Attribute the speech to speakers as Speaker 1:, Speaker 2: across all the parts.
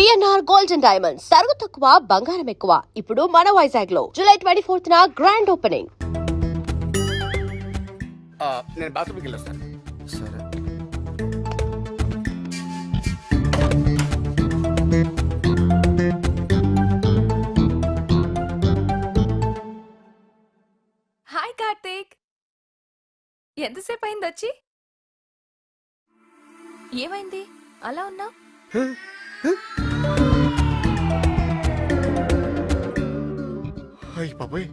Speaker 1: VNR gold and diamonds తరుగు తక్కువ బంగారం ఎక్కువ. ఇప్పుడు మన వైజాగ్ లో జూలై 24th గ్రాండ్ ఓపెనింగ్.
Speaker 2: నేను బాత్రూమ్కి వెళ్ళొస్తాను.
Speaker 3: సరే.
Speaker 4: హాయ్ కార్తీక్, ఎంతసేపు అయింది వచ్చి? ఏమైంది అలా ఉన్నా?
Speaker 2: అయ్యి బాబాయ్,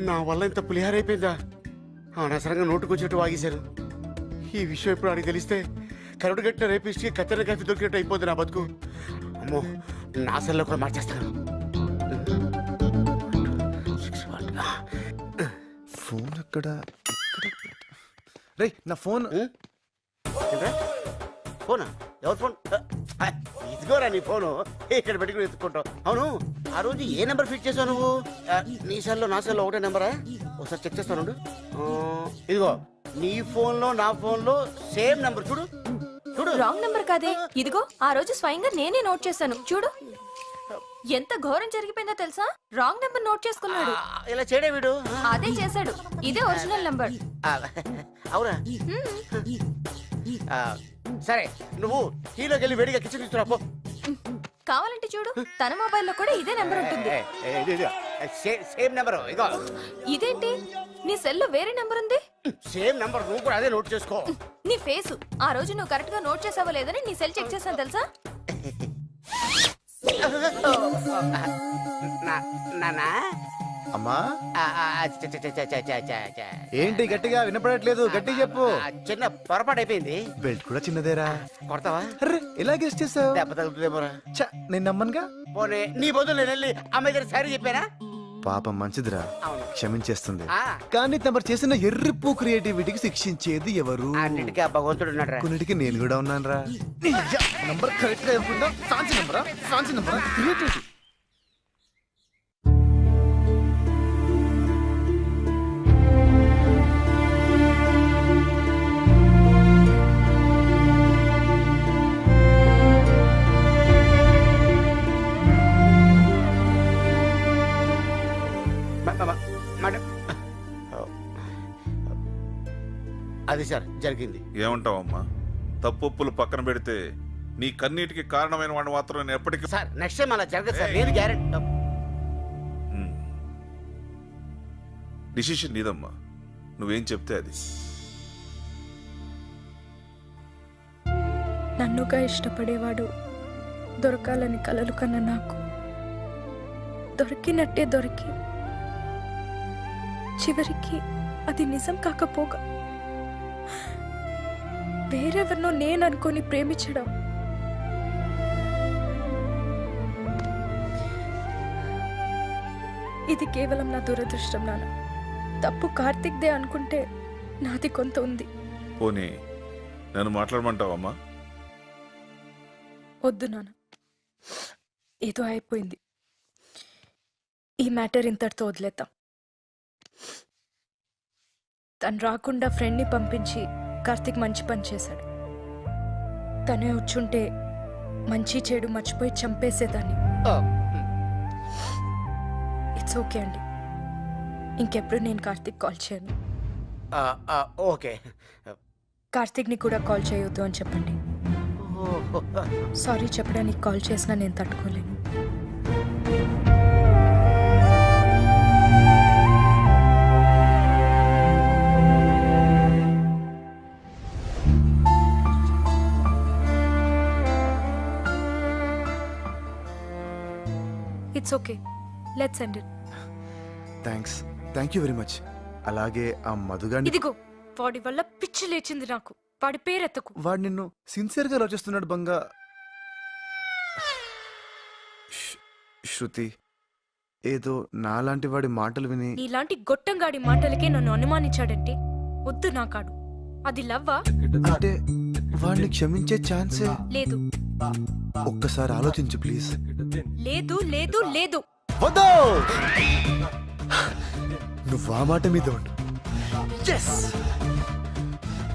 Speaker 2: నా వల్ల ఇంత పులిహారైపోయిందా? అనవసరంగా నోటుకొచ్చేట్టు వాగేశారు. ఈ విషయం ఇప్పుడు అడిగి తెలిస్తే కరుడు గట్టిన రేపిస్ట్కి కత్తెర కాఫీ దొరికినట్టు అయిపోద్ది నా బతుకు. అమ్మో, నా సెల్లో కూడా మార్చేస్తాను.
Speaker 3: ఫోన్ ఎక్కడ? రే, నా ఫోన్.
Speaker 2: ఫోనా? ఎవరు ఫోన్? ఇదిగోరా నీ ఫోను. ఇక్కడ పెట్టుకుని ఎత్తుకుంటావు. అవును, ఆ రోజు ఏ నెంబర్ ఫిట్ చేసావు నువ్వు? నీ సెల్లో నా సెల్లో ఒకటే నెంబరా? ఒకసారి చెక్ చేస్తాను. ఇదిగో, నీ ఫోన్ లో నా ఫోన్ లో సేమ్ నెంబర్. చూడు చూడు.
Speaker 4: రాంగ్ నెంబర్ కాదే, ఇదిగో ఆ రోజు స్వయంగా నేనే నోట్ చేశాను. చూడు ఎంత ఘోరం జరిగిపోయిందో తెలుసా? రాంగ్ నెంబర్ నోట్ చేసుకున్నాడు.
Speaker 2: ఇలా చేయడే వీడు.
Speaker 4: అదే చేశాడు. ఇదే ఒరిజినల్ నెంబర్.
Speaker 2: అవునా? సరే, నువ్వు కీలోకి వెళ్ళి వేడిగా కిచెన్ తీసుకురా పో.
Speaker 4: కావాలంటే చూడు, తన మొబైల్లో కూడా ఇదే నెంబర్ ఉంటుంది.
Speaker 2: Same number. ఇగో,
Speaker 4: ఇదేంటి నీ సెల్లో వేరే నెంబర్ ఉంది?
Speaker 2: సేమ్ నెంబర్, నువ్వు కూడా అదే నోట్ చేసుకో.
Speaker 4: నీ ఫేసు ఆ రోజు నువ్వు కరెక్ట్ గా నోట్ చేసావో లేదని నీ సెల్ చెక్ చేశాను తెలుసా?
Speaker 2: నానా
Speaker 3: అమ్మా,
Speaker 2: చ.
Speaker 3: ఏంటి గట్టిగా వినపడట్లేదు? గట్టి చెప్పు.
Speaker 2: చిన్న పొరపాటు అయిపోయింది.
Speaker 3: బెల్ట్ కూడా చిన్నదేరా.
Speaker 2: కొడతావా?
Speaker 3: అర్రే, ఎలా గెస్ట్ చేసావు?
Speaker 2: దెబ్బ తగ్గుతుందేమోరా.
Speaker 3: నేను నమ్మనుగా.
Speaker 2: పోనీ నీ బదులు నేను వెళ్ళి అమ్మాయి దగ్గర సారీ చెప్పానా?
Speaker 3: పాపం మంచిదిరా,
Speaker 2: అవును.
Speaker 3: క్షమించేస్తుంది.
Speaker 2: ఆ.
Speaker 3: కానీ తమరు చేసిన ఎర్రిప్పు క్రియేటివిటీకి శిక్షించేది ఎవరు?
Speaker 2: అన్నిటికీ ఆ భగవంతుడు ఉన్నాడు రా.
Speaker 3: కొన్నిటికి నేను కూడా ఉన్నాను రా. నంబర్ కరెక్ట్ గా అనుకుంటా. ఫ్యాన్సీ నంబరా? ఫ్యాన్సీ నంబరా? క్రియేటివిటీ.
Speaker 2: అది సార్ జరిగింది.
Speaker 5: ఏమంటావమ్మా? తప్పులు పక్కన పెడితే నీ కన్నీటికి కారణమైన వాడిని మాత్రం నేను ఎప్పటికీ.
Speaker 2: సార్ నెక్స్ట్ టైం అలా జరగదు సార్. నేను గ్యారెంటీ.
Speaker 5: డిసిషన్ నీదమ్మా, నువ్వేం చెప్తే అది.
Speaker 6: నన్నుగా ఇష్టపడేవాడు దొరకాలని కలలు కన్న నాకు దొరికినట్టే దొరికి చివరికి అది నిజం కాకపోగా వేరెవరినో నేను అనుకొని ప్రేమించడం ఇది కేవలం నా దురదృష్టం. నాన్న, తప్పు కార్తిక్దే అనుకుంటే నాది కొంత ఉంది.
Speaker 5: పోనీ నన్ను మాట్లాడమంటావమ్మా?
Speaker 6: వద్దు నాన్న, ఏదో అయిపోయింది. ఈ మ్యాటర్ ఇంతటితో వదిలేద్దాం. తను రాకుండా ఫ్రెండ్ని పంపించి కార్తిక్ మంచి పని చేశాడు. తనే వచ్చుంటే మంచి చెడు మర్చిపోయి చంపేసేదాన్ని. ఇట్స్ ఓకే అండి, ఇంకెప్పుడు నేను కార్తిక్ కాల్ చేయను.
Speaker 2: ఓకే.
Speaker 6: కార్తిక్ని కూడా కాల్ చేయొద్దు అని చెప్పండి. సారీ చెప్పడానికి కాల్ చేసినా నేను తట్టుకోలేను. It's okay, let's end it.
Speaker 3: Thank you very much. అలాగే ఆ మధుగాని.
Speaker 6: ఇదిగో, వాడి వల్ల పిచ్చి లేచింది నాకు. వాడి పేరెత్తకు.
Speaker 3: వాడు నిన్ను సిన్సియర్ గా ఆలోచిస్తున్నాడు బంగా. శృతి, ఏదో నాలాంటి వాడి మాటలు విని.
Speaker 6: నీలాంటి గొట్టంగాడి మాటలకే నన్ను అనుమానించాడంటే వద్దు నాకాడు. అది లవ్వా?
Speaker 3: అంటే వాడిని క్షమించే ఛాన్సే
Speaker 6: లేదు.
Speaker 3: ఒక్కసారి ఆలోచించు ప్లీజ్.
Speaker 6: లేదు లేదు లేదు.
Speaker 3: వద్దు, నువ్వు ఆ మాట మీద ఉండు.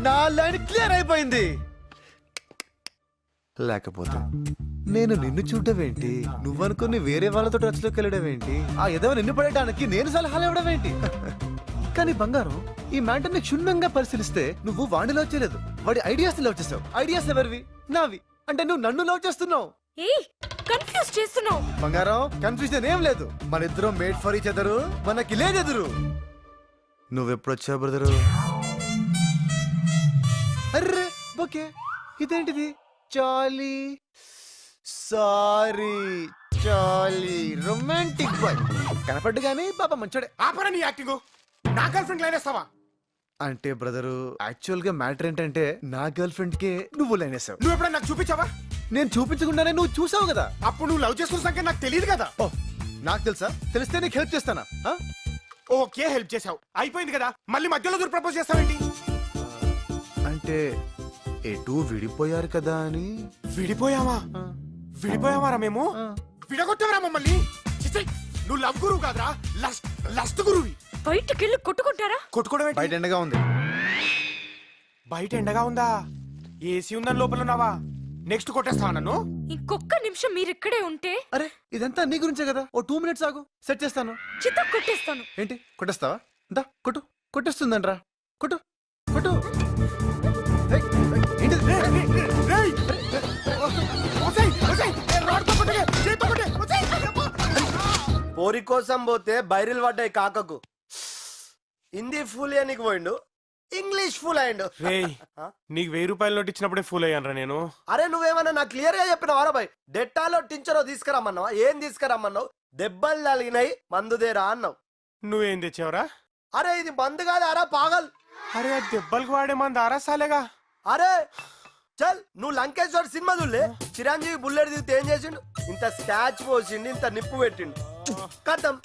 Speaker 3: నా లైన్ క్లియర్ అయిపోయింది. లేకపోతే నేను నిన్ను చూడడం ఏంటి, నువ్వనుకుని వేరే వాళ్ళతో టచ్లోకి వెళ్ళడం ఏంటి, ఆ ఎదవ నిన్ను పడేయడానికి నేను సలహాలు ఇవ్వడం ఏంటి? కానీ బంగారం, ఈ మ్యాటర్ ని క్షుణ్ణంగా పరిశీలిస్తే నువ్వు వాడిని లవ్ చేయలేదు, వాడి ఐడియాస్ లవ్ చేసావు. ఐడియాస్ ఎవరివి? నావి. అంటే నువ్వు నన్ను లవ్ చేస్తున్నావు.
Speaker 6: ఏయ్ కన్ఫ్యూజ్ చేస్తున్నావు.
Speaker 3: బంగారం, కన్ఫ్యూజన్ ఏం లేదు. మన ఇద్దరం మేడ్ ఫర్ ఈచ్ అదరు, మనకి లేదెదురు. నువ్వెప్పుడొచ్చావు బ్రదరు? అర్రే ఓకే, ఇదేంటిది? చాలీ సారీ చాలీ రొమాంటిక్ బాయ్. కనపడ్డు గానీ పాప మంచోడే.
Speaker 2: ఆపరా నీ యాక్టింగ్. నా గర్ల్ ఫ్రెండ్ లైనేస్తావా?
Speaker 3: అంటే బ్రదరు, యాక్చువల్ గా మ్యాటర్ ఏంటంటే నా గర్ల్ ఫ్రెండ్ కే నువ్వు లైనేసావు.
Speaker 2: నువ్వు ఎప్పుడైనా నాకు చూపించావా?
Speaker 3: నేను చూపించకుండానే నువ్వు చూసావు కదా.
Speaker 2: అప్పుడు నువ్వు లవ్ చేసుకున్న సంఖ్య నాకు తెలియదు కదా.
Speaker 3: ఓ, నాకు తెలుసా? తెలిస్తే నీకు హెల్ప్ చేస్తానా? ఆ?
Speaker 2: ఓకే, హెల్ప్ చేసావు, అయిపోయింది కదా. మళ్ళీ మధ్యలో దూరం ప్రపోజ్ చేస్తావేంటి?
Speaker 3: అంటే ఎటు విడిపోయారు కదా అని.
Speaker 2: విడిపోయావా? విడిపోయావారా మేము? విడగొట్టావరా మమ్మల్ని? చిచ్చీ, నువ్వు లవ్ గురువు కాదురా, లస్ట్ గురువి.
Speaker 6: బయటికి వెళ్ళి కొట్టుకుంటారా?
Speaker 2: కొట్టుకోవడం
Speaker 3: బయట ఎండగా ఉంది.
Speaker 2: బయట ఎండగా ఉందా? ఏసీ ఉందని లోపల ఉన్నావా? నెక్స్ట్ కొట్టేస్తావా నన్ను?
Speaker 6: ఇంకొక్క నిమిషం మీరు ఇక్కడే ఉంటే
Speaker 3: అరే ఇదంతా నీ గురించే కదా. ఓ 2 minutes ఆగు, సెట్ చేస్తాను.
Speaker 6: చిత్త కొట్టేస్తాను.
Speaker 3: ఏంటి కొట్టేస్తావా? దా కొట్టు. కొట్టేస్తుందంట్రా, కొట్టు కొట్టు. ఏయ్, ఏయ్, ఏంటిది?
Speaker 2: రేయ్! ఒసేయ్, ఒసేయ్, ఏ రాడ్తో కొట్టకే, చేత్తో కొట్టే, ఒసేయ్!
Speaker 7: పోరి కోసం పోతే బైరిల్ పడ్డాయి కాకకు. హిందీ ఫుల్ అయ్యానికి పోయిండు, ఇంగ్లీష్ ఫుల్ అయ్యిండు.
Speaker 2: రేయ్, నీకు 1000 రూపాయల నోట్ ఇచ్చినప్పుడే ఫుల్ అయ్యానరా నేను.
Speaker 7: అరే నువ్వేమన్నా నాకు క్లియర్ గా చెప్పినావా బాయ్? డెట్టాలో టించరో తీసుకురమ్మన్నావా? ఏం తీసుకురమ్మన్నావు? దెబ్బలు తగిలినాయి మందుదేరా అన్నావు.
Speaker 2: నువ్వేం తెచ్చావురా?
Speaker 7: అరే ఇది మందు కాదు అరా పాగల్.
Speaker 2: అరే ఆ దెబ్బలకు వాడే మంది అరసాలేగా.
Speaker 7: అరే చల్, నువ్వు లంకేశ్వర్ సినిమా చూడలే? చిరంజీవి బుల్లెట్ దిగితే ఏం చేసిండు? ఇంత స్టాచ్ పోసిండు, ఇంత నిప్పు పెట్టిండు, కథం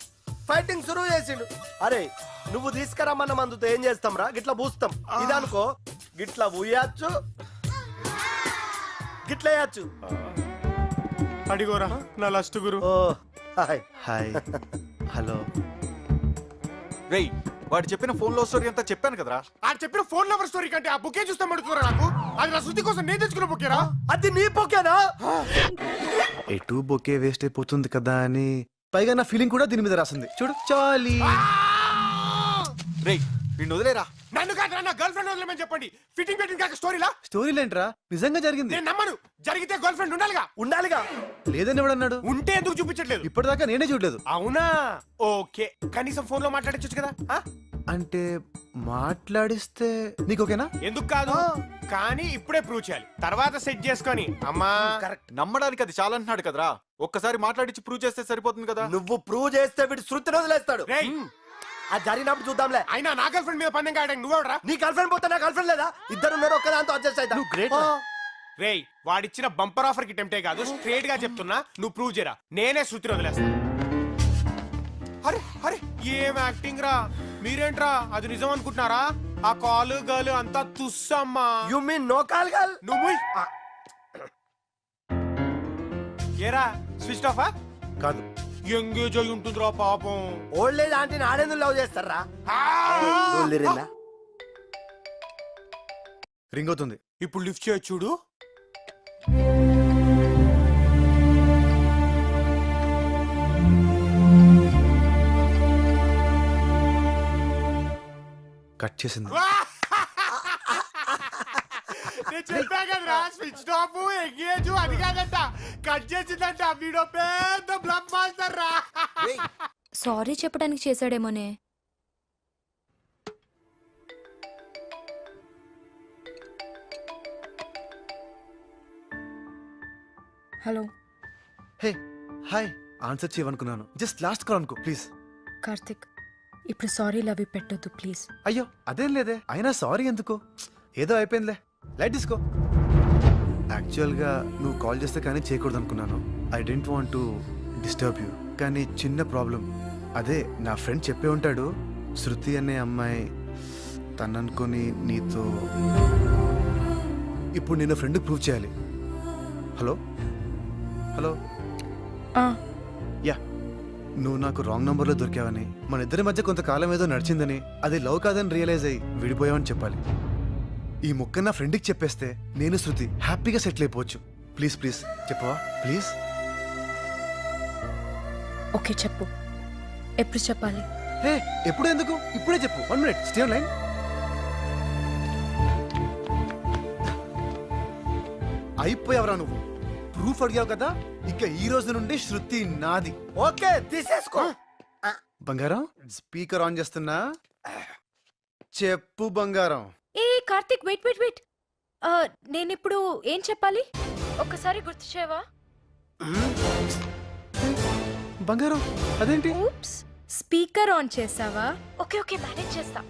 Speaker 7: ఫైటింగ్ సురువు చేసిండు. అరే నువ్వు తీసుకురమ్మన్న మందుతో ఏం చేస్తాం రా? గిట్లా పూస్తాం. ఇదనుకో గిట్లా పూయచ్చు, గిట్లా వేయచ్చు.
Speaker 2: అడిగోరా నా లస్ట్ గురు.
Speaker 7: ఓ హాయ్.
Speaker 3: Hi hello.
Speaker 8: రేయ్, వాడు చెప్పిన ఫోన్ లో స్టోరీ అంతా చెప్పాను కదరా.
Speaker 2: ఆ చెప్పిన ఫోన్ నెంబర్ స్టోరీ కంటే ఆ బుకే చూస్తే మడుతురా నాకు. అది నా శృతి కోసం నేను తెచ్చుకున్న బుకేరా.
Speaker 7: అది నీ పొకేనా?
Speaker 3: ఎటు బొకే వేస్ట్ అయిపోతుంది కదా అని. పైగా నా ఫీలింగ్ కూడా దీని మీద రాసింది చూడు. చాలీ.
Speaker 8: రేయ్, వీడిని వదిలేరా.
Speaker 2: నన్ను కాదు నా గర్ల్ ఫ్రెండ్ వదిలేమని చెప్పండి. ఫిట్టింగ్ పెట్టింగ్ కాక స్టోరీలా?
Speaker 3: స్టోరీ లేంట్రా, నిజంగా జరిగింది.
Speaker 2: నేను నమ్మను. జరిగితే గర్ల్ ఫ్రెండ్ ఉండాలిగా.
Speaker 7: ఉండాలిగా.
Speaker 3: లేదని ఎవడన్నాడు?
Speaker 2: ఉంటే ఎందుకు చూపించట్లేదు?
Speaker 3: ఇప్పటిదాకా నేనే చూడలేదు.
Speaker 2: అవునా? ఓకే, కనీసం ఫోన్ లో మాట్లాడచ్చు కదా. ఆ?
Speaker 3: అంటే మాట్లాడిస్తే నీకు ఓకేనా?
Speaker 2: ఎందుకు కాదు, కానీ ఇప్పుడే ప్రూవ్ చేయాలి, తర్వాత సెట్ చేసుకొని. అమ్మా
Speaker 7: కరెక్ట్.
Speaker 8: నమ్మడానికి అది చాలా అంటున్నాడు కదరా. ఒక్కసారి మాట్లాడించి ప్రూవ్ చేస్తే సరిపోతుంది కదా.
Speaker 7: నువ్వు ప్రూవ్ చేస్తే వీడు శృతిని వదిలేస్తాడు.
Speaker 2: రేయ్,
Speaker 7: అది జరిగినప్పుడు చూద్దాంలే.
Speaker 2: అయినా నా గర్ల్ ఫ్రెండ్ మీద పందెం కాయడానికి నువ్వెవడరా?
Speaker 7: నీ గర్ల్ ఫ్రెండ్ పోతే నా గర్ల్ ఫ్రెండ్ లేదా? ఇద్దరు ఉన్నారు, ఒక్కదాంతో అడ్జస్ట్ అవుతా.
Speaker 3: నువ్వు great రా.
Speaker 2: రేయ్, వాడిచ్చిన బంపర్ ఆఫర్ కి టెంప్టే కాదు, స్ట్రేట్ గా చెప్తున్నా, నువ్వు ప్రూవ్ చేయరా, నేనే శృతిని వదిలేస్తా. అరే అరే ఏం యాక్టింగ్ రా మీరేంట్రా? అది నిజం అనుకుంటున్నారా? ఆ కాలు గర్ల్ అంతా తుస్సమ్మా.
Speaker 7: You mean no call girl?
Speaker 2: నువ్వు ఏరా స్విచ్ ఆఫా?
Speaker 3: కాదు.
Speaker 2: ఎంగేజ్ అయి ఉంటుందిరా పాపం.
Speaker 7: ఓల్డ్ ఏజ్ ఆంటీని ఆడేందుకు లవ్ చేస్తారా?
Speaker 3: రింగ్ అవుతుంది.
Speaker 2: ఇప్పుడు లిఫ్ట్ చేయొచ్చు చూడు.
Speaker 3: కట్ చేసింది.
Speaker 2: నేను చెప్పా కదరా, స్విచ్ ఆఫ్ ఎంగేజ్ అది కాదంట, కట్ చేసిందంట. వీడో పెద్ద బ్లఫ్ మాస్టర్ రా.
Speaker 4: సారీ చెప్పడానికి చేశాడేమోనే.
Speaker 6: Hello
Speaker 3: hey hi. ఆన్సర్ చేయవనుకున్నాను. జస్ట్ లాస్ట్ కాల్ అనుకో ప్లీజ్.
Speaker 6: కార్తిక్, ఇప్పుడు సారీ లవ్ పెట్టొద్దు ప్లీజ్.
Speaker 3: అయ్యో అదేం లేదే. అయినా సారీ ఎందుకు? ఏదో అయిపోయిందిలే, లైట్ తీసుకో. యాక్చువల్గా నువ్వు కాల్ చేస్తే కానీ చేయకూడదు అనుకున్నాను. I don't want to disturb you. కానీ చిన్న ప్రాబ్లం. అదే నా ఫ్రెండ్ చెప్పే ఉంటాడు, శృతి అనే అమ్మాయి తననుకొని నీతో. ఇప్పుడు నేను ఫ్రెండ్కి ప్రూవ్ చేయాలి. Hello hello. యా, నువ్వు నాకు రాంగ్ నంబర్లో దొరికావని, మన ఇద్దరి మధ్య కొంతకాలం ఏదో నడిచిందని, అది లవ్ కాదని రియలైజ్ అయ్యి విడిపోయావని చెప్పాలి. ఈ ముక్క నా ఫ్రెండ్కి చెప్పేస్తే నేను శృతి హ్యాపీగా సెటిల్ అయిపోవచ్చు. ప్లీజ్ ప్లీజ్ చెప్పవా ప్లీజ్.
Speaker 6: ఓకే చెప్పు, ఎప్పుడు చెప్పాలి?
Speaker 3: హే ఎప్పుడు ఎందుకు, ఇప్పుడే చెప్పు. 1 minute, స్టే ఆన్ లైన్. అయిపోయావరా నువ్వు, ప్రూఫ్ అడిగావు కదా, ఇక ఈ రోజు నుండి శృతి నాది.
Speaker 7: ఓకే తీసేసుకో.
Speaker 3: బంగారం స్పీకర్ ఆన్ చేస్తున్నా, చెప్పు బంగారం.
Speaker 6: ఏ కార్తిక్, వెయిట్ వెయిట్ వెయిట్, నేను ఇప్పుడు ఏం చెప్పాలి ఒక్కసారి గుర్తు చేయవా?
Speaker 3: బంగారం అదేంటి?
Speaker 6: ఊప్స్, స్పీకర్ ఆన్ చేసావా? ఓకే ఓకే, మేనేజ్ చేస్తా.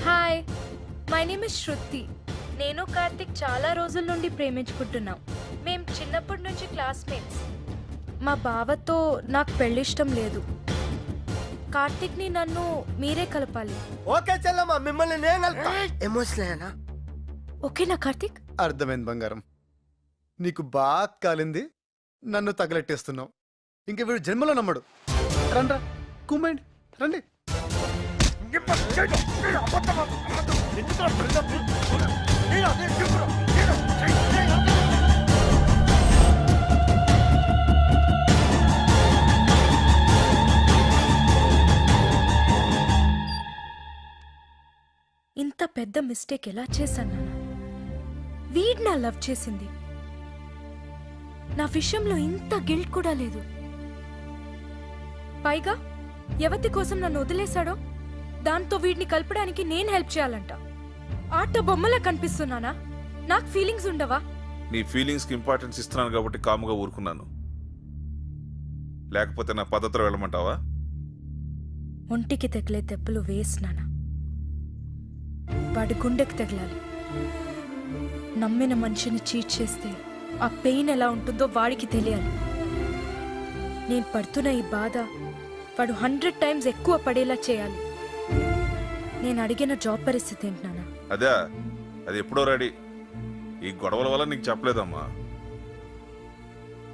Speaker 6: హాయ్, మై నేమ్ ఇస్ శృతి. నేను కార్తిక్ చాలా రోజుల నుండి ప్రేమించుకుంటున్నాం. మేం చిన్నప్పటి నుంచి క్లాస్మేట్స్. మా బావతో నాకు పెళ్ళిష్టం లేదు. కార్తిక్ని నన్ను మీరే కలపాలి.
Speaker 7: ఓకే చెల్లమ్మ, మిమ్మల్ని నేను కలుపుతా. ఎమోషనల్
Speaker 6: ఓకేనా కార్తిక్?
Speaker 3: అర్థమైంది బంగారం, నీకు బాగా కాలింది, నన్ను తగలెట్టేస్తున్నావు. ఇంక వీడు జన్మలో నమ్మడు. రండ్రా కుమ్మండి, రండి.
Speaker 6: ఇంత పెద్ద మిస్టేక్ ఎలా చేశాను నాన్న? వీడ్ నా లవ్ చేసింది, నా విషయంలో ఇంత గిల్ట్ కూడా లేదు. పైగా ఎవతి కోసం నన్ను వదిలేశాడో దాంతో వీడిని కలపడానికి నేను హెల్ప్ చేయాలంట. ఆట బొమ్మలా కనిపిస్తున్నానా? నాకు ఫీలింగ్స్ ఉండవా?
Speaker 5: నీ ఫీలింగ్స్కి ఇంపార్టెన్స్ ఇస్తున్నాను కాబట్టి కాముగా ఊరుకున్నాను. లేకపోతే నా పద్ధతిలో వెళ్ళమంటావా?
Speaker 6: ఒంటికి తగిలే దెబ్బలు వేసినానా, వాడి గుండెకి తగలాలి. నమ్మిన మనిషిని చీట్ చేస్తే ఆ పెయిన్ ఎలా ఉంటుందో వాడికి తెలియాలి. నేను పడుతున్న ఈ బాధ వాడు 100 times ఎక్కువ పడేలా చేయాలి. నేను అడిగిన జాబ్ పరిస్థితి ఏంటి నాన్న?
Speaker 5: అదే, అది ఎప్పుడో రెడీ. ఈ గొడవల వల్ల నీకు చెప్పలేదమ్మా.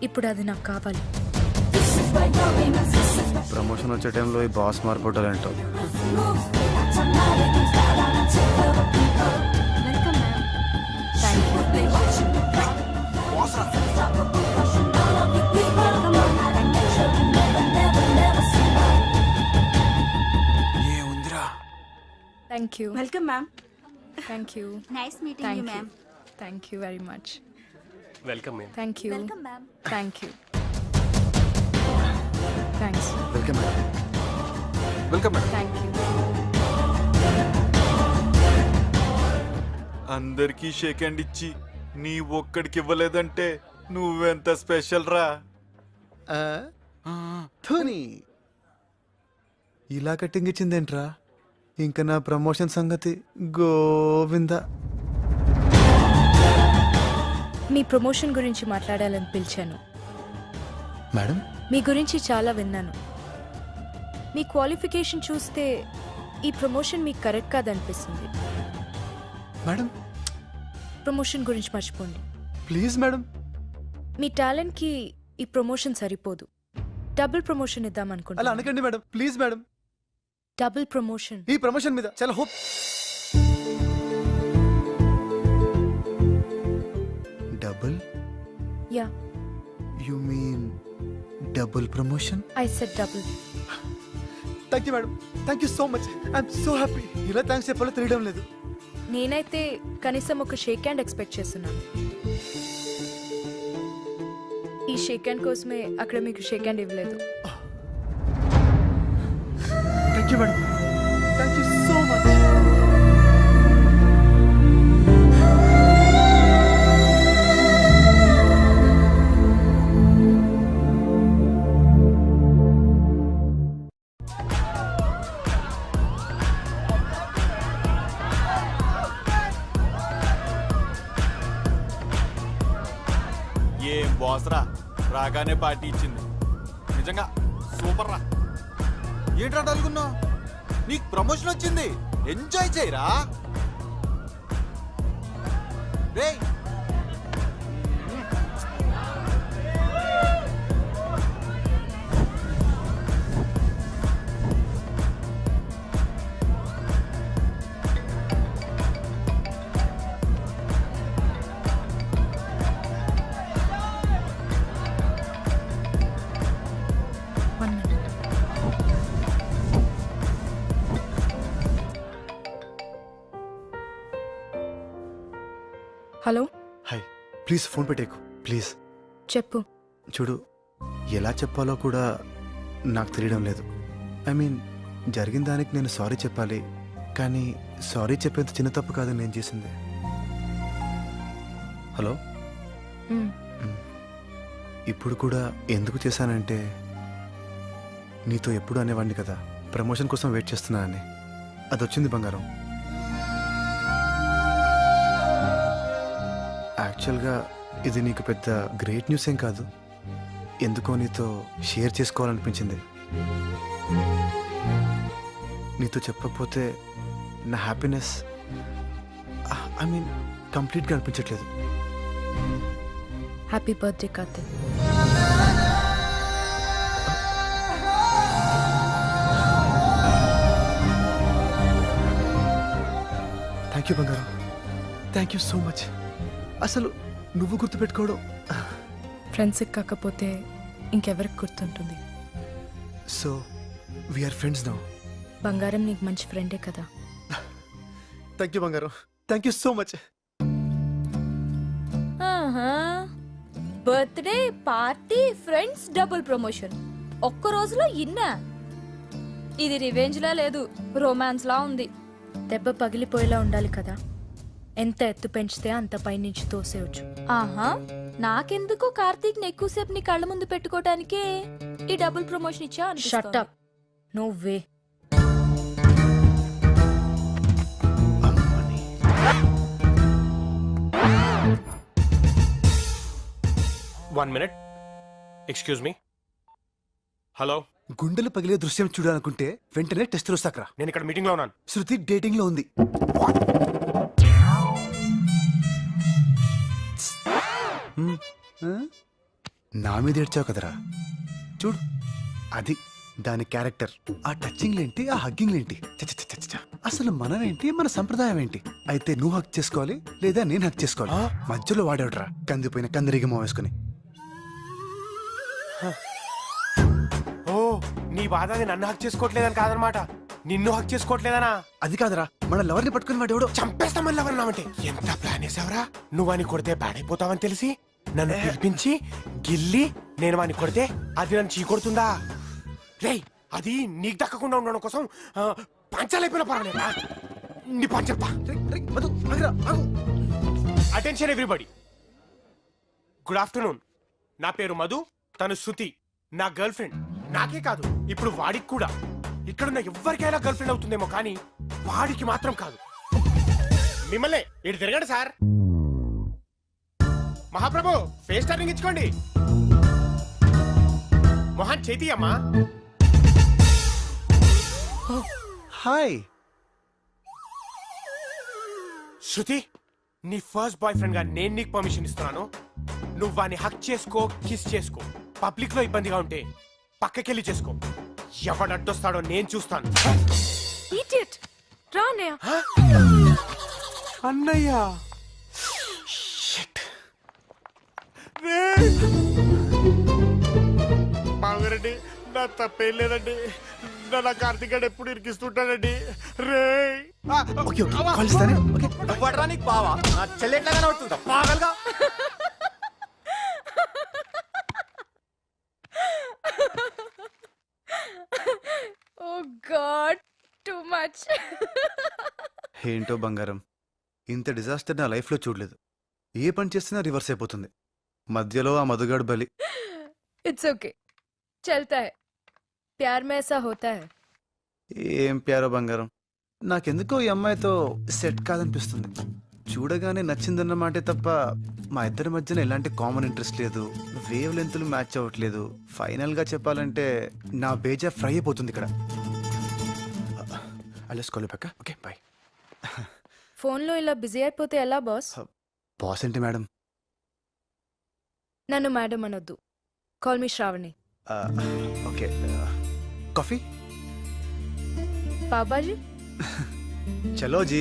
Speaker 6: ఇప్పుడు అది నాకు కావాలి.
Speaker 3: ప్రమోషన్ వచ్చే టైంలో ఈ బాస్ మార్పుటాలంటావు.
Speaker 6: Thank you.
Speaker 9: Welcome ma'am.
Speaker 6: Thank you.
Speaker 9: Nice meeting you ma'am.
Speaker 6: Thank you very much.
Speaker 7: Welcome ma'am.
Speaker 6: Thank you.
Speaker 9: Welcome ma'am.
Speaker 6: Thank you. Thanks.
Speaker 3: Welcome madam.
Speaker 8: Welcome madam.
Speaker 6: Thank you.
Speaker 8: అందరికీ shake hand ఇచ్చి నీ ఒక్కడికి ఇవ్వలేదంటే నువ్వెంత special రా.
Speaker 3: ధోని ఇలా cutting ఇచ్చిందేంట్రా? ఇంకా నా promotion సంగతి గోవిందా.
Speaker 6: మీ ప్రమోషన్ గురించి మాట్లాడాలని పిలిచాను.
Speaker 3: మేడం
Speaker 6: మీ గురించి చాలా విన్నాను. మీ క్వాలిఫికేషన్ చూస్తే ఈ ప్రమోషన్ మీకు కరెక్ట్ కాదనిపిస్తుంది.
Speaker 3: మేడం
Speaker 6: ప్రమోషన్ గురించి మర్చిపోండి.
Speaker 3: Please madam.
Speaker 6: మీ టాలెంట్కి ఈ ప్రమోషన్ సరిపోదు. డబుల్ ప్రమోషన్ ఇద్దాం
Speaker 3: అలా
Speaker 6: అనుకుంటున్నాను.
Speaker 3: అనకండి madam, please madam.
Speaker 6: Double promotion.
Speaker 3: ఈ ప్రమోషన్ మీద చాలా hope. Double?
Speaker 6: Yeah,
Speaker 3: you mean double promotion?
Speaker 6: I said double.
Speaker 3: Thank you madam, thank you so much. I'm so happy. ఇలా థ్యాంక్స్ చెప్పాలో తెలియడం లేదు.
Speaker 6: నేనైతే కనీసం ఒక షేక్ హ్యాండ్ ఎక్స్పెక్ట్ చేస్తున్నాను. ఈ షేక్ హ్యాండ్ కోసమే అక్కడ మీకు షేక్ హ్యాండ్ ఇవ్వలేదు.
Speaker 3: Thank you madam, thank you so much.
Speaker 8: ఏం బాస్ రా, రాగానే పార్టీ ఇచ్చింది. నిజంగా సూపర్ రా. ఏంట్రా అనుకున్నావు? నీకు ప్రమోషన్ వచ్చింది, ఎంజాయ్ చేయరా. రేయ్
Speaker 3: ప్లీజ్ ఫోన్ పెట్టేకు ప్లీజ్.
Speaker 6: చెప్పు.
Speaker 3: చూడు, ఎలా చెప్పాలో కూడా నాకు తెలియడం లేదు. ఐ మీన్, జరిగిన దానికి నేను సారీ చెప్పాలి, కానీ సారీ చెప్పేంత చిన్న తప్పు కాదు నేను చేసింది. హలో,
Speaker 6: మ్,
Speaker 3: ఇప్పుడు కూడా ఎందుకు చేశానంటే, నీతో ఎప్పుడు అనేవాడిని కదా ప్రమోషన్ కోసం వెయిట్ చేస్తున్నానని. అది వచ్చింది బంగారం. యాక్చువల్గా ఇది నీకు పెద్ద గ్రేట్ న్యూస్ ఏం కాదు, ఎందుకో నీతో షేర్ చేసుకోవాలనిపించింది. నీతో చెప్పకపోతే నా హ్యాపీనెస్ ఐ మీన్ కంప్లీట్గా అనిపించట్లేదు.
Speaker 6: Happy birthday Karthik.
Speaker 3: Thank you బంగారం, థ్యాంక్ యూ సో మచ్. అసలు నువ్వు గుర్తుపెట్టుకోవడం.
Speaker 6: ఫ్రెండ్స్కి కాకపోతే ఇంకెవరికి గుర్తుంటుంది?
Speaker 3: So we are friends now.
Speaker 6: బంగారం నీకు మంచి ఫ్రెండే కదా.
Speaker 3: థ్యాంక్ యూ బంగారం, thank you so much.
Speaker 4: Birthday party friends double promotion ఒక్క రోజులో ఇన్నా. ఇది రివెంజ్ లా లేదు, రొమాన్స్ లా ఉంది.
Speaker 6: దెబ్బ పగిలిపోయేలా ఉండాలి కదా. ఎంత ఎత్తు పెంచితే అంత పైనుంచి తోసేయచ్చు.
Speaker 4: ఆహా, నాకెందుకో కార్తీక్ ని ఎక్కువసేపు నీ కళ్ళ ముందు పెట్టుకోవడానికే ఈ డబుల్ ప్రమోషన్ ఇచ్చా.
Speaker 6: Shut up. No way.
Speaker 9: One minute, excuse me. Hello,
Speaker 3: గుండెలు పగిలే దృశ్యం చూడాలనుకుంటే వెంటనే టెస్ట్ వస్తాకరా.
Speaker 9: నేను ఇక్కడ మీటింగ్ లో ఉన్నాను.
Speaker 3: శృతి డేటింగ్ లో ఉంది. నా మీద ఏడ్చావు కదరా, చూడు అది దాని క్యారెక్టర్. ఆ టచింగ్ ఏంటి, ఆ హగ్గింగ్ ఏంటి, అసలు మనం ఏంటి, మన సంప్రదాయం ఏంటి? అయితే నువ్వు హక్ చేసుకోవాలి లేదా నేను హక్ చేసుకోవాలి? మధ్యలో వాడేవడరా కందిపోయిన కందిరిగమో వేసుకుని.
Speaker 9: ఓ, నీ బాధ నేను నన్ను హక్ చేసుకోవట్లేదని కాదనమాట, నిన్ను హక్ చేసుకోవట్లేదనా?
Speaker 3: అది కాదరా, మన లవర్ని పట్టుకుని వాడేవాడు.
Speaker 9: చంపేస్తామని ఎవరన్నావంటే ఎంత ప్లాన్ వేసావరా? నువ్వు అని కొడితే పాడైపోతావని తెలిసి నన్ను పిలిపించి గిల్లి నేను వాని కొడితే అది నన్ను చీకొడుతుందా? రేయ్, అది నీకు దక్కకుండా ఉండడం కోసం పంచాలైపోయిన పర్వాలేదా? నీ పని చెప్తా. Attention everybody, good afternoon. నా పేరు మధు, తను శృతి, నా గర్ల్ ఫ్రెండ్. నాకే కాదు, ఇప్పుడు వాడికి కూడా. ఇక్కడున్న ఎవరికైనా గర్ల్ ఫ్రెండ్ అవుతుందేమో కానీ వాడికి మాత్రం కాదు. మిమ్మల్ని ఇటు తిరగండి సార్. మహాప్రభు, ఫేస్ టర్నింగ్ ఇచ్చుకోండి. మొహన్ చేతి అమ్మా.
Speaker 3: హాయ్
Speaker 9: శృతి, నీ ఫస్ట్ బాయ్ ఫ్రెండ్ గా నేను నీకు పర్మిషన్ ఇస్తున్నాను. నువ్వు వాడిని హక్ చేసుకో, కిస్ చేసుకో. పబ్లిక్ లో ఇబ్బందిగా ఉంటే పక్కకెళ్ళి చేసుకో. ఎవడు అడ్డొస్తాడో నేను చూస్తాను.
Speaker 6: ఇడియట్. రా అన్నయ్య.
Speaker 9: అన్నయ్య, మామగారండి, నా తప్పేం లేదండి. నా కార్తీక్ గడు ఎప్పుడు ఇరికిస్తుంటాడండి. రే
Speaker 3: ఓకే ఓకే, కాల్ ఇస్తానే. ఓకే
Speaker 7: పడరానికి బావా నా చెల్లెట్లా కనబడుతుందా పాగల్గా?
Speaker 6: ఓ గాడ్, టూ మచ్.
Speaker 3: ఏంటో బంగారం, ఇంత డిజాస్టర్ నా లైఫ్లో చూడలేదు. ఏ పని చేసినా రివర్స్ అయిపోతుంది. మధ్యలో ఆ మధుగాడు బలి.
Speaker 6: ఇట్స్ ఓకే, చల్తా హై. ప్యార్ మే ఐసా హోతా హై.
Speaker 3: ఏం ప్యారో బంగారం, నాకెందుకో ఈ అమ్మాయితో సెట్ కాదనిపిస్తుంది. చూడగానే నచ్చిందన్న మాటే తప్ప మా ఇద్దరి మధ్యన ఎలాంటి కామన్ ఇంట్రెస్ట్ లేదు. వేవ్ లెంత్లు మ్యాచ్ అవ్వట్లేదు. ఫైనల్గా చెప్పాలంటే నా బేజా ఫ్రై అయిపోతుంది ఇక్కడ. అలెస్కోలే పక్క. Okay bye.
Speaker 6: ఫోన్లో ఇలా బిజీ అయిపోతే ఎలా బాస్?
Speaker 3: బాస్ ఏంటి మేడం?
Speaker 6: నన్ను మేడం అనొద్దు. Call me Shravani.
Speaker 3: Okay, coffee?
Speaker 6: పాపాజీ.
Speaker 3: చలో జీ.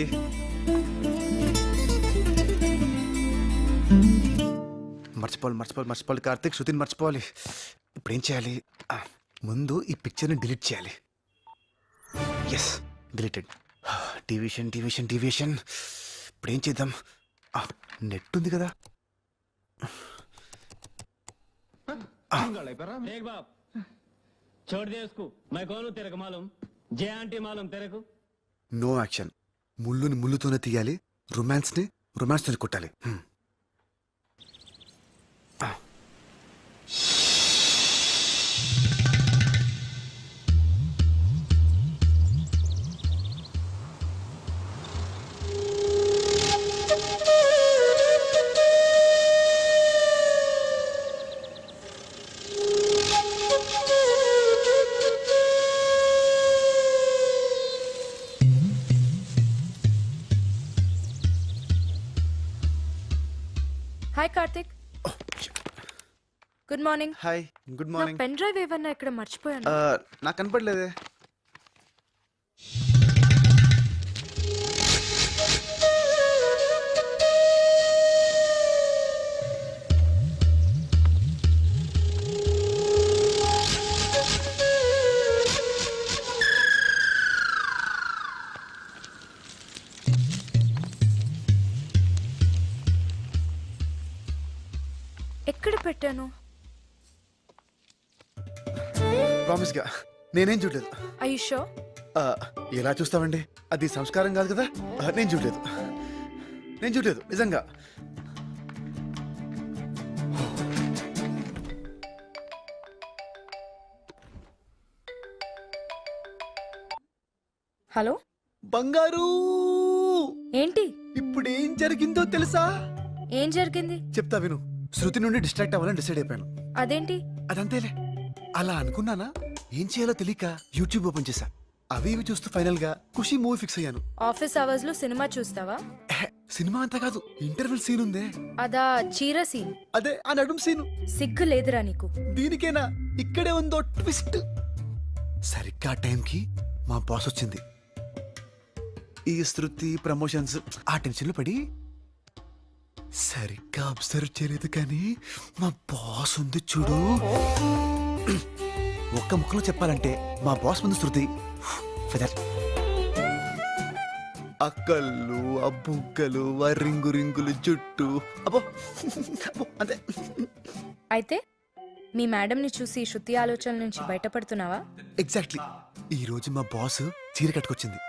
Speaker 3: మర్చిపోవాలి కార్తీక్, శృతిని మర్చిపోవాలి. ఇప్పుడు ఏం చేయాలి? ముందు ఈ పిక్చర్ని డిలీట్ చేయాలి. Yes, deleted. డివిషన్. ఇప్పుడు ఏం చేద్దాం? నెట్ ఉంది కదా,
Speaker 10: देख बाप छोड़ दे उसको मैं कौन हूँ तेरे को मालूम जे आंटी मालूम तेरे को
Speaker 3: నో యాక్షన్. ముళ్ళుని ముళ్ళుతోనే తీయాలి, రొమాన్స్ని రొమాన్స్తోనే కొట్టాలి.
Speaker 6: Hi Karthik. Good morning.
Speaker 3: Hi, good
Speaker 6: నా
Speaker 3: మార్నింగ్.
Speaker 6: పెన్ డ్రైవ్ ఏమన్నా ఇక్కడ మర్చిపోయాను.
Speaker 3: నాకు కనపడలేదే.
Speaker 6: ఎక్కడ పెట్టాను?
Speaker 3: ప్రామిస్ గా నేనేం చూడలేదు.
Speaker 6: I you sure?
Speaker 3: ఎలా చూస్తామండి, అది సంస్కారం కాదు కదా. నేను చూడలేదు, నేను చూడలేదు నిజంగా.
Speaker 6: హలో
Speaker 3: బంగారు,
Speaker 6: ఏంటి?
Speaker 3: ఇప్పుడు ఏం జరిగిందో తెలుసా?
Speaker 6: ఏం జరిగింది?
Speaker 3: చెప్తా విను. శృతి నుండి డిస్ట్రాక్ట్ అవ్వాలని డిసైడ్ అయిపోయాను.
Speaker 6: అదేంటి?
Speaker 3: అదంతేలే. అలా అనుకున్నానా, ఏం చేయాలో తెలియక యూట్యూబ్ ఓపెన్ చేశా. అవి ఇవి చూస్తూ ఫైనల్ గా ఖుషి మూవీ ఫిక్స్ అయ్యాను.
Speaker 6: ఆఫీస్ అవర్స్ లో సినిమా చూస్తావా?
Speaker 3: సినిమా అంతా కాదు, ఇంటర్వెల్ సీన్ ఉందే,
Speaker 6: అదా చీర సీన్?
Speaker 3: అదే ఆ నడుం సీను.
Speaker 6: సిగ్గు లేదురా నీకు?
Speaker 3: దీనికేనా? ఇక్కడే ఉందో ట్విస్ట్. సరిగ్గా టైంకి మా బాస్ వచ్చింది. ఈ శృతి ప్రమోషన్స్ ఆ టెన్షన్ లో పడి సరిగ్గా అబ్జర్వ్ చేయలేదు, కానీ మా బాస్ ఉంది చూడు. ఒక్క ముక్కలో చెప్పాలంటే మా బాస్ ముందు శృతి ఫెదర్. అక్కళ్ళు, అబ్బుక్కలు, రింగు రింగులు జుట్టు, అబ్బో అబ్బో, అంతే.
Speaker 6: అయితే మీ మేడంని చూసి శృతి ఆలోచనల నుంచి బయటపడుతున్నావా?
Speaker 3: ఎగ్జాక్ట్లీ. ఈ రోజు మా బాస్ చీర కట్టుకొచ్చింది.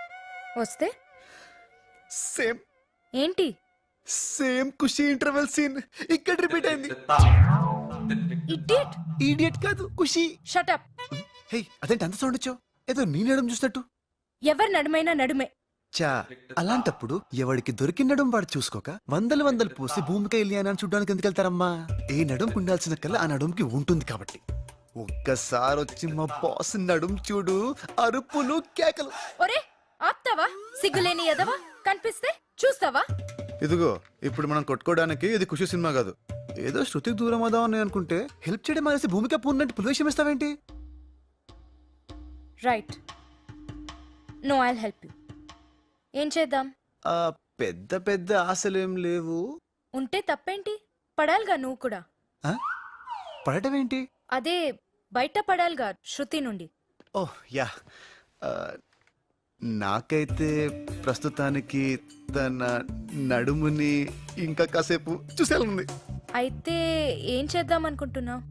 Speaker 6: వస్తే
Speaker 3: సేమ్
Speaker 6: ఏంటి?
Speaker 3: సేమ్ ఖుషి ఇంటర్వెల్ సీన్ ఇక్కడ రిపీట్ అయింది.
Speaker 6: ఇడియట్.
Speaker 3: ఈడియట్ కాదు, ఖుషి.
Speaker 6: Shut up.
Speaker 3: హే, అదేంటి అంత సౌండ్ వచ్చావు? ఏదో నీ నడుము చూసినట్టు.
Speaker 6: ఎవరి నడుమైనా నడుమే.
Speaker 3: చా, అలాంటప్పుడు ఎవడికి దొరికిన నడుం వాడు చూసుకోక వందలు వందలు పోసి భూమికి వెళ్ళి అని చూడడానికి ఎందుకు వెళ్తారమ్మా? ఏ నడుంకి ఉండాల్సిన కల్లా ఆ నడుంకి ఉంటుంది కాబట్టి. ఒక్కసారి వచ్చి మా బాస్ నడుం చూడు, అరుపులు కేకలు.
Speaker 6: ఒరే ఆప్తావా? సిగ్గులేని ఎదవా, కనిపిస్తే చూస్తావా?
Speaker 3: ఇదిగో, ఇప్పుడు మనం కొట్టుకోవడానికి ఇది ఖుషి సినిమా కాదు. ఏదో శృతికి దూరం అవుదామని అనుకుంటే హెల్ప్ చేయడం మానేసి భూమిక పూర్ణంటే పులివేషం ఇస్తావేంటి?
Speaker 6: Right. No, I'll help you. ఏం చేద్దాం?
Speaker 3: పెద్ద పెద్ద ఆశలేం లేవు.
Speaker 6: ఉంటే తప్పేంటి? పడాలిగా నువ్వు కూడా.
Speaker 3: ఆ? పడటం ఏంటి?
Speaker 6: అదే బయట పడాలిగా శృతి నుండి.
Speaker 3: ఓహ్ యా. ఆ, నాకైతే ప్రస్తుతానికి తన నడుముని ఇంకా కాసేపు చూసేయాలనుంది.
Speaker 6: అయితే ఏం చేద్దాం అనుకుంటున్నావు?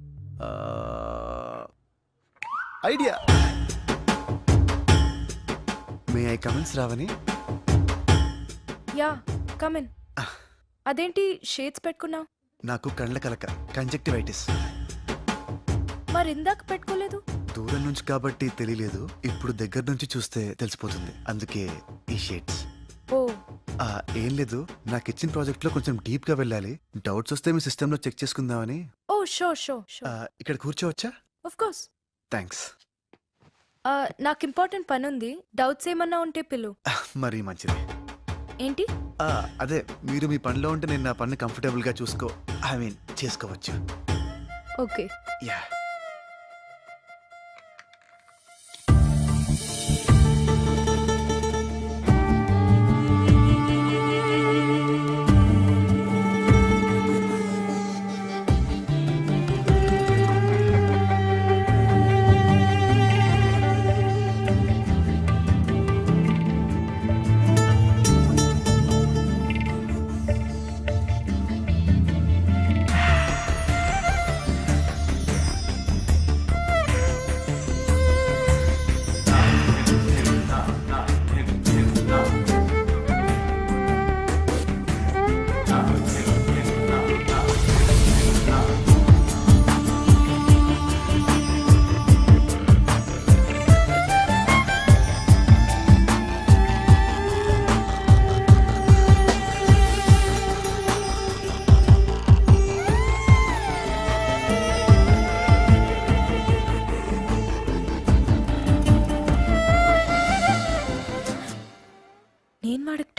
Speaker 3: ఐడియా. మే ఐ కమెంట్స్ రావని?
Speaker 6: Yeah, come in. అదేంటి షేడ్స్ పెట్టుకున్నావు?
Speaker 3: నాకు కళ్ళ కలక, కంజక్టివైటిస్.
Speaker 6: మరి ఇందాక పెట్టుకోలేదు?
Speaker 3: దూరం నుంచి కాబట్టి తెలియలేదు, ఇప్పుడు దగ్గర నుంచి చూస్తే తెలిసిపోతుంది, అందుకే ఈ షేడ్స్.
Speaker 6: ఓ,
Speaker 3: ఏం లేదు, నాకు ఇచ్చిన ప్రాజెక్ట్ లో కొంచెం డీప్ గా వెళ్ళాలి. డౌట్స్ వస్తే మీ సిస్టమ్ లో చెక్ చేసుకుందామని.
Speaker 6: ఓ షో షో షో.
Speaker 3: ఇక్కడ కూర్చోవచ్చా?
Speaker 6: Of course.
Speaker 3: థ్యాంక్స్.
Speaker 6: నాకు ఇంపార్టెంట్ పని ఉంది, డౌట్స్ ఏమన్నా ఉంటే పిలు.
Speaker 3: మరీ మంచిది.
Speaker 6: ఏంటి?
Speaker 3: అదే, మీరు మీ పనిలో ఉంటే నేను నా పని కంఫర్టబుల్ గా చేసుకోవచ్చు.
Speaker 6: ఓకే.
Speaker 3: యా.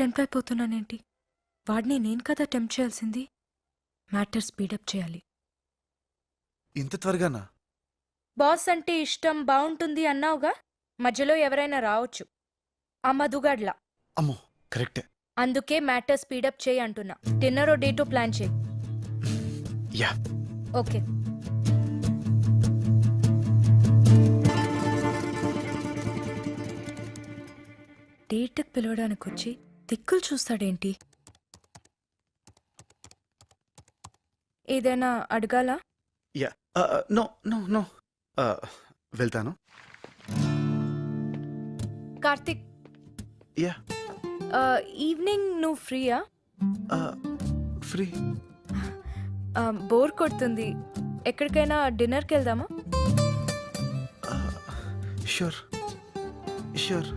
Speaker 6: టెంప్ట్ అయిపోతున్నానేంటి? వాడిని నేను కదా టెంప్ట్ చేయాల్సింది. మ్యాటర్ స్పీడప్ చేయాలి.
Speaker 3: ఇంత త్వరగానా?
Speaker 6: బాస్ అంటే ఇష్టం, బాగుంటుంది అన్నావుగా, మధ్యలో ఎవరైనా రావచ్చు. ఆ మధుగాడ్లా.
Speaker 3: అమ్మో కరెక్టే.
Speaker 6: అందుకే మ్యాటర్ స్పీడప్ చేయి అంటున్నా. డిన్నర్ ఓ డేటో ప్లాన్ చేయి.
Speaker 3: యా.
Speaker 6: ఓకే. డేట్కి పిలవడానికి వచ్చి దిక్కులు చూస్తాడేంటి? ఏదైనా అడగాలా?
Speaker 3: యా. No no no. వెళ్తాను.
Speaker 6: కార్తిక్,
Speaker 3: యా.
Speaker 6: ఈవినింగ్ నువ్వు ఫ్రీయా?
Speaker 3: ఫ్రీ.
Speaker 6: బోర్ కొడుతుంది, ఎక్కడికైనా డిన్నర్కి వెళ్దామా?
Speaker 3: Sure sure.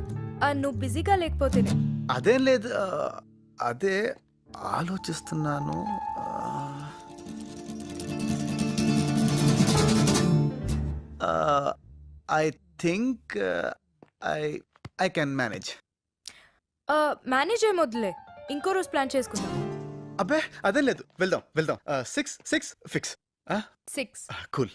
Speaker 6: నువ్వు బిజీగా లేకపోతేనే.
Speaker 3: అదేం లేదు. అదే ఆలోచిస్తున్నాను. I think I can manage.
Speaker 6: Manage ఏమొద్దులే, ఇంకో రోజు ప్లాన్ చేసుకుందాం.
Speaker 3: అబ్బే అదేం లేదు, వెళ్దాం వెళ్దాం. 6 ఫిక్స్.
Speaker 6: 6.
Speaker 3: కూల్.